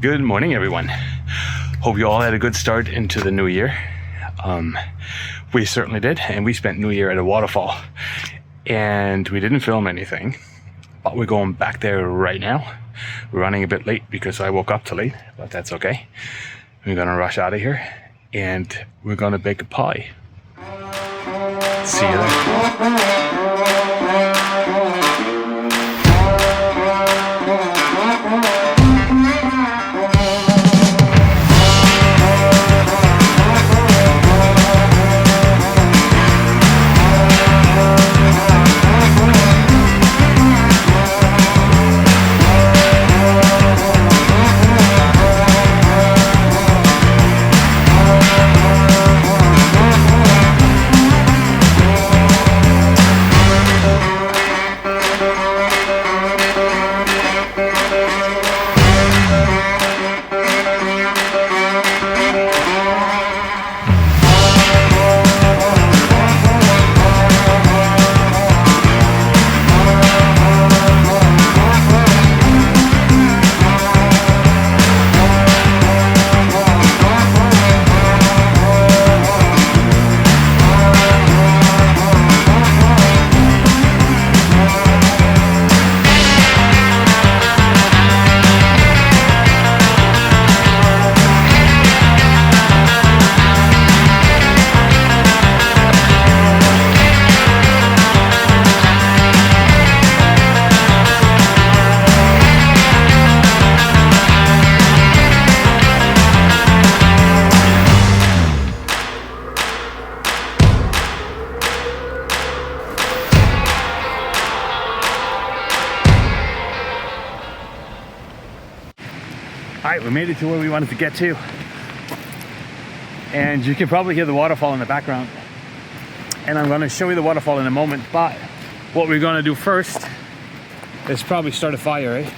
Good morning, everyone. Hope you all had a good start into the new year. We certainly did, and we spent New Year at a waterfall. And we didn't film anything, but we're going back there right now. We're running a bit late because I woke up too late, but that's okay. We're gonna rush out of here, and we're gonna bake a pie. See you there. Alright, we made it to where we wanted to get to, and you can probably hear the waterfall in the background, and I'm going to show you the waterfall in a moment. But what we're going to do first is probably start a fire, eh?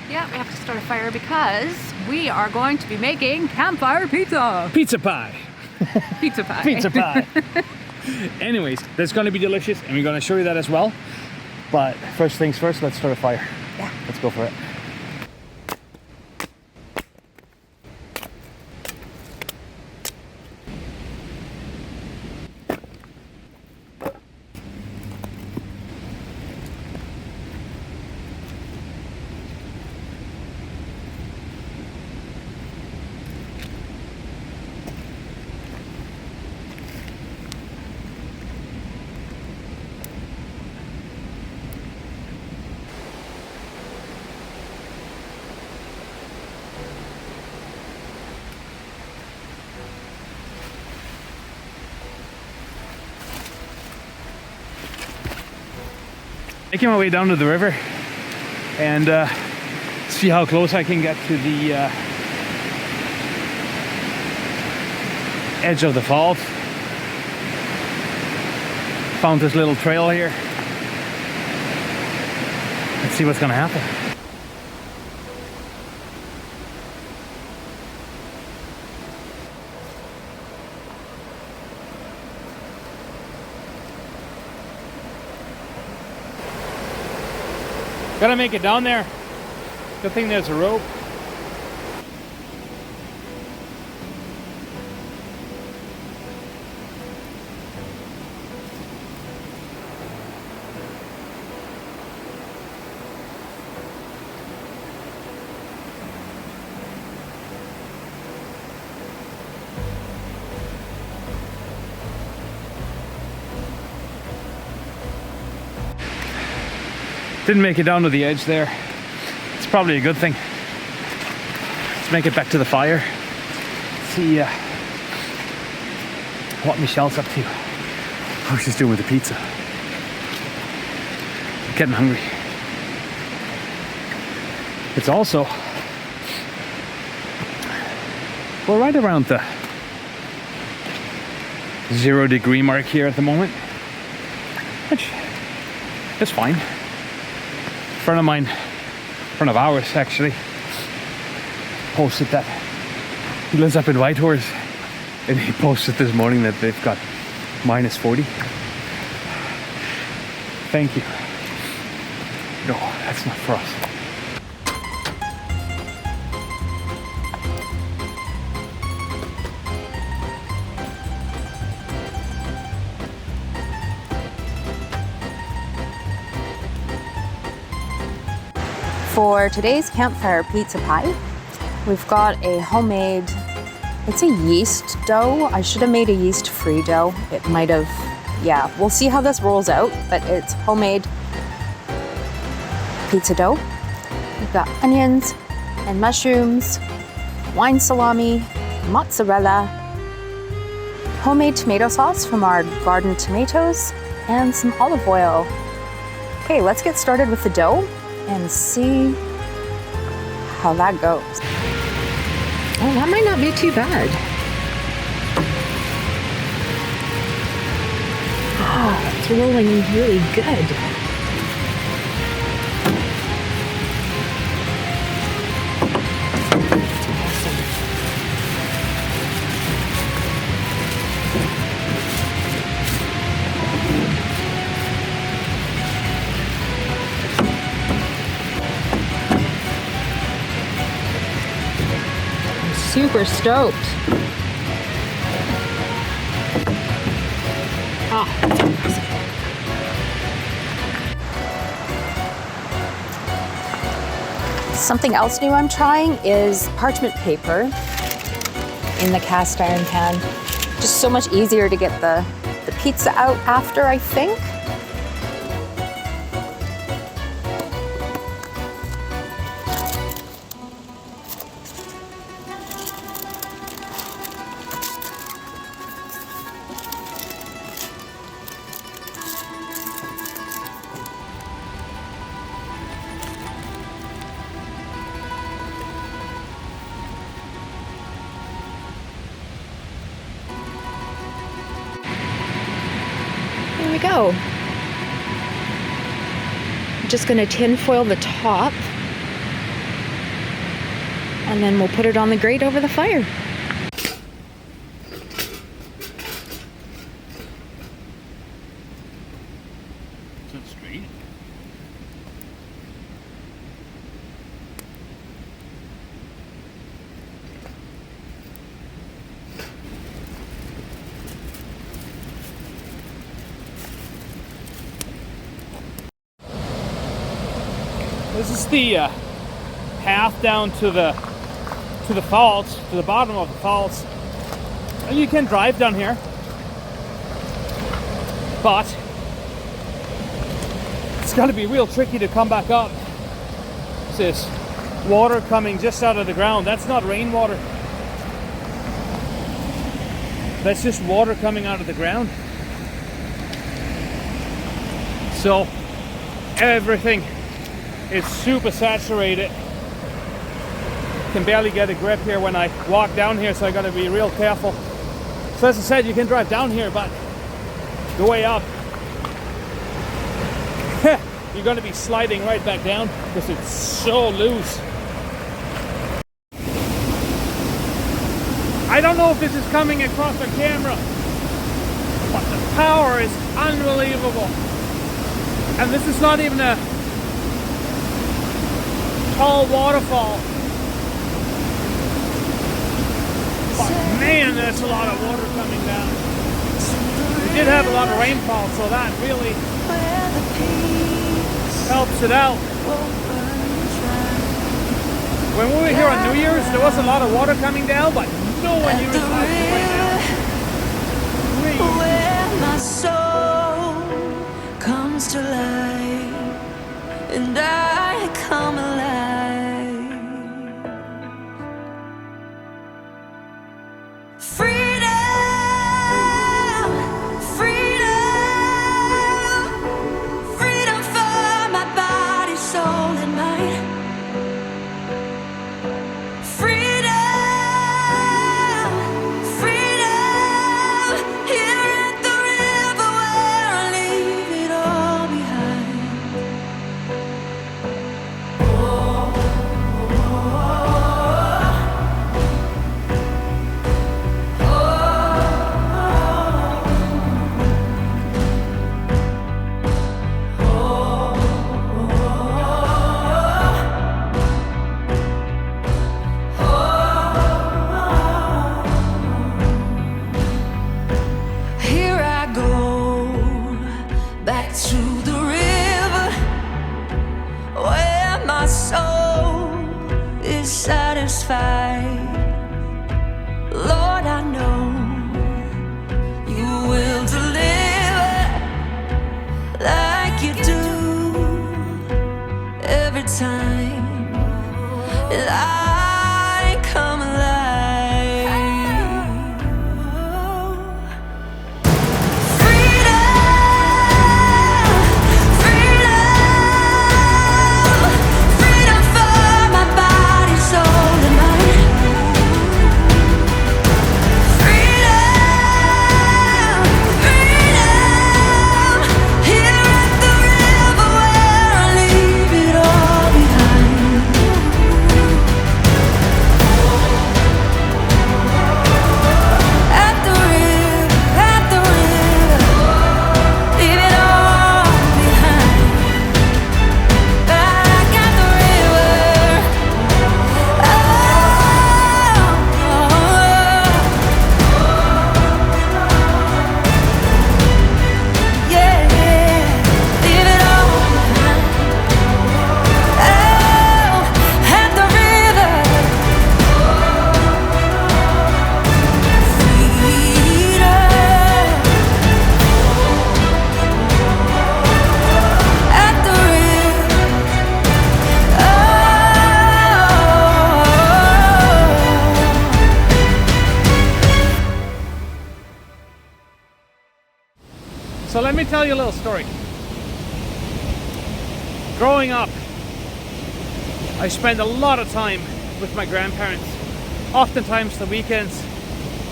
Yeah, we have to start a fire because we are going to be making campfire pizza. Pizza pie. Pizza pie. Pizza pie. Anyways, that's going to be delicious, and we're going to show you that as well. But first things first, let's start a fire. Yeah. Let's go for it. Making my way down to the river and see how close I can get to the edge of the falls. Found this little trail here. Let's see what's gonna happen. Gotta make it down there. Good thing there's a rope. Didn't make it down to the edge there. It's probably a good thing. Let's make it back to the fire. See what Michelle's up to. How she's doing with the pizza. Getting hungry. It's also, we're right around the 0 degree mark here at the moment, which is fine. Friend of mine, friend of ours actually, posted that he lives up in Whitehorse, and he posted this morning that they've got minus 40. Thank you. No, that's not for us. For today's campfire pizza pie, we've got a homemade, it's a yeast dough. I should have made a yeast-free dough. It might have, yeah, we'll see how this rolls out, but it's homemade pizza dough. We've got onions and mushrooms, wine salami, mozzarella, homemade tomato sauce from our garden tomatoes, and some olive oil. Okay, let's get started with the dough and see how that goes. Oh, that might not be too bad. Oh, it's rolling really good. Super stoked. Ah, something else new I'm trying is parchment paper in the cast iron pan. Just so much easier to get the pizza out after, I think. There we go. I'm just gonna tin foil the top and then we'll put it on the grate over the fire. That's straight. This is the path down to the falls, to the bottom of the falls. And you can drive down here, but it's going to be real tricky to come back up. This water coming just out of the ground. That's not rainwater. That's just water coming out of the ground. So everything is super saturated. Can barely get a grip here when I walk down here, so I gotta be real careful. So as I said, you can drive down here, but the way up, you're gonna be sliding right back down because it's so loose. I don't know if this is coming across the camera, but the power is unbelievable. And this is not even a tall waterfall. But man, there's a lot of water coming down. We did have a lot of rainfall, so that really helps it out. When we were here on New Year's, there was a lot of water coming down, but no one knew it's like right now. Where my soul comes to life and I come alive. Freedom, freedom, freedom for my body, soul and mind. Freedom, freedom, here at the river where I leave it all behind. be satisfied. Lord, I know you will deliver like you do every time that I come alive. Freedom for my body, soul, and mind. Here at the river where I leave it all behind. At the river, leave it all behind. Back at the river, oh, yeah, leave it all behind. Oh, at the river, freedom. At the river, oh. So let me tell you a little story. Growing up, I spent a lot of time with my grandparents, oftentimes the weekends,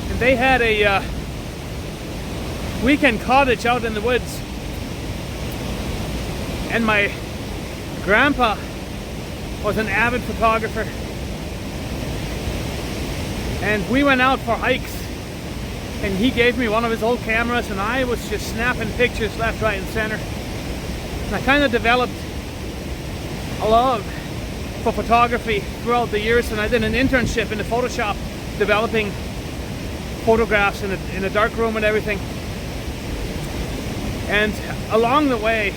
and they had a weekend cottage out in the woods. And my grandpa was an avid photographer, and we went out for hikes, and he gave me one of his old cameras, and I was just snapping pictures left, right, and center. And I kind of developed a love for photography throughout the years, and I did an internship in the photo shop developing photographs in a dark room and everything. And along the way,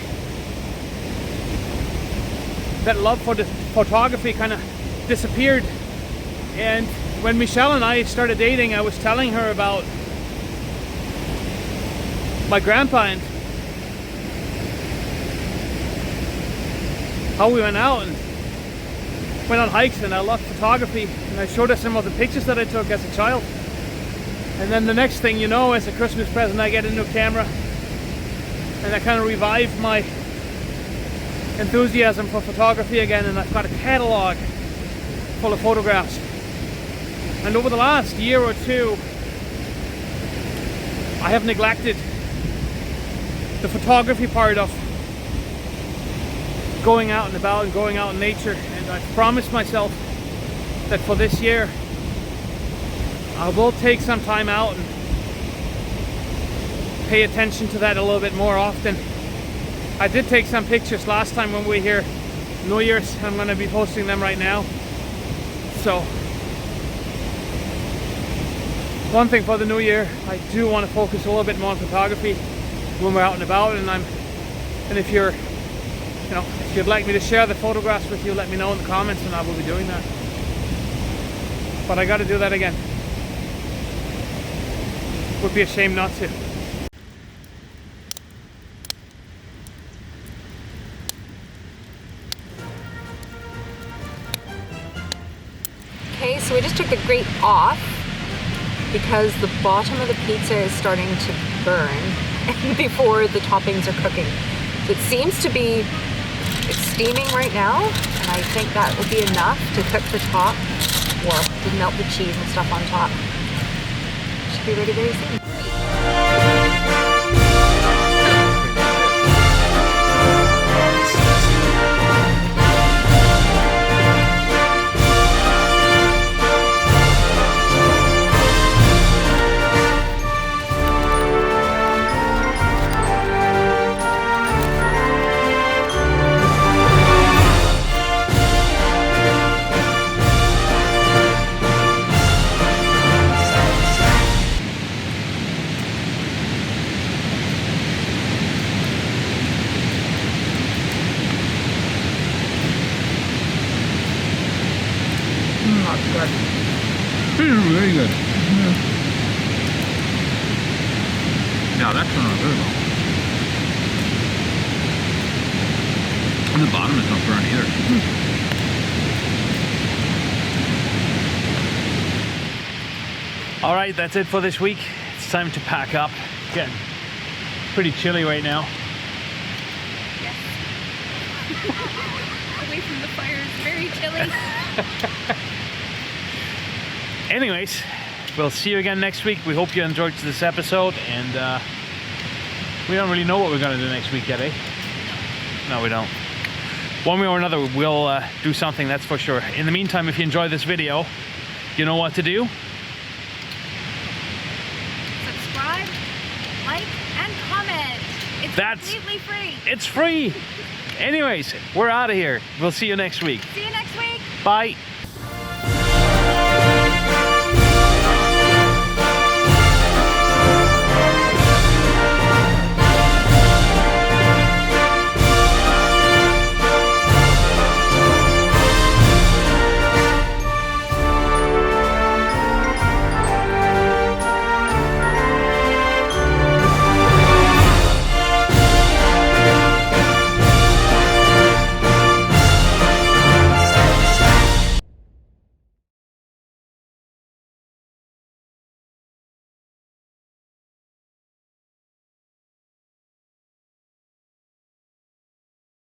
that love for the photography kind of disappeared. And when Michelle and I started dating, I was telling her about my grandpa and how we went out and went on hikes, and I loved photography, and I showed her some of the pictures that I took as a child. And then the next thing you know, as a Christmas present, I get a new camera, and that kind of revived my enthusiasm for photography again, and I've got a catalog full of photographs. And over the last year or two, I have neglected the photography part of going out and about and going out in nature, and I've promised myself that for this year I will take some time out and pay attention to that a little bit more often. I did take some pictures last time when we were here, New Year's. I'm going to be posting them right now. So one thing for the new year, I do want to focus a little bit more on photography when we're out and about, and if you're, if you'd like me to share the photographs with you, let me know in the comments, and I will be doing that. But I got to do that again. Would be a shame not to. Okay, so we just took the grate off because the bottom of the pizza is starting to burn before the toppings are cooking. So it seems to be, it's steaming right now, and I think that will be enough to cook the top or to melt the cheese and stuff on top. Should be ready very soon. not bad. This is really good. Yeah, that's not good. And the bottom is not burnt either. All right, that's it for this week. It's time to pack up. It's getting pretty chilly right now. Yes. Away from the fire is very chilly. Anyways, we'll see you again next week. We hope you enjoyed this episode, and we don't really know what we're going to do next week yet, eh? No, we don't. One way or another, we'll do something, that's for sure. In the meantime, if you enjoyed this video, you know what to do. Subscribe, like, and comment. It's completely free. It's free. Anyways, we're out of here. We'll see you next week. See you next week. Bye.